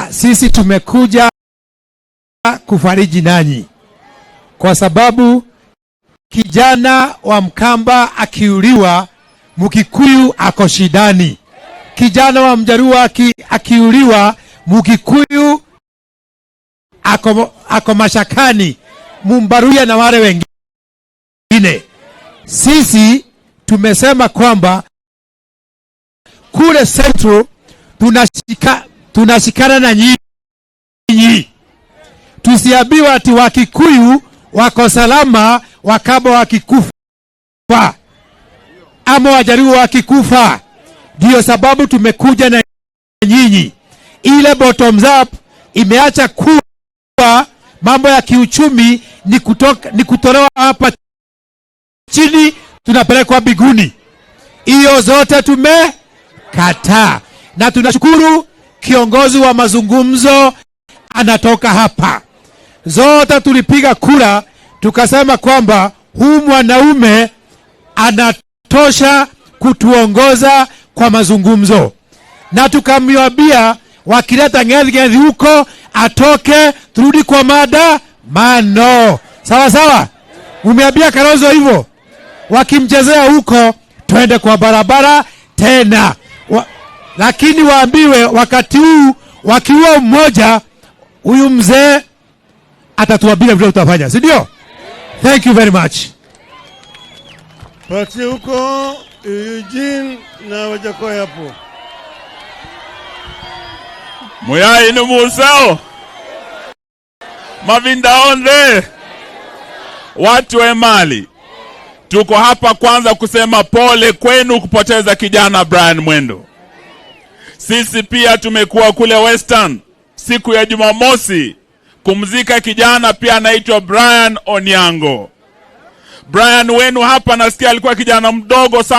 Sisi tumekuja kufariji nanyi kwa sababu kijana wa Mkamba akiuliwa, Mkikuyu ako shidani. Kijana wa Mjaruo akiuliwa, Mkikuyu ako mashakani, Mumbaruya na wale wengine. Sisi tumesema kwamba kule Central tunashikana na nyinyi. Tusiambiwa ati Wakikuyu wako salama, Wakamba wakikufa ama Wajaruo wakikufa. Ndio sababu tumekuja na nyinyi. Ile bottoms up imeacha kuwa mambo ya kiuchumi ni kutolewa hapa chini tunapelekwa biguni. Hiyo zote tumekataa. Na tunashukuru kiongozi wa mazungumzo anatoka hapa. Zote tulipiga kura tukasema kwamba huu mwanaume anatosha kutuongoza kwa mazungumzo. Na tukamwambia wakileta ngedhi huko atoke, turudi kwa mada mano. Sawa sawa? Umeambia Kalonzo hivyo? Wakimchezea huko twende kwa barabara tena. Lakini waambiwe wakati huu wakiua mmoja, huyu mzee atatuambia vile tutafanya, si ndio? Thank you very much. Pati huko Eugene na Wajakoya hapo. Muyai ni musao. Mavinda onde. Watu wa Mali. Tuko hapa kwanza kusema pole kwenu kupoteza kijana Brian Mwendo. Sisi pia tumekuwa kule Western siku ya Jumamosi kumzika kijana pia anaitwa Brian Onyango. Brian wenu hapa nasikia alikuwa kijana mdogo sana.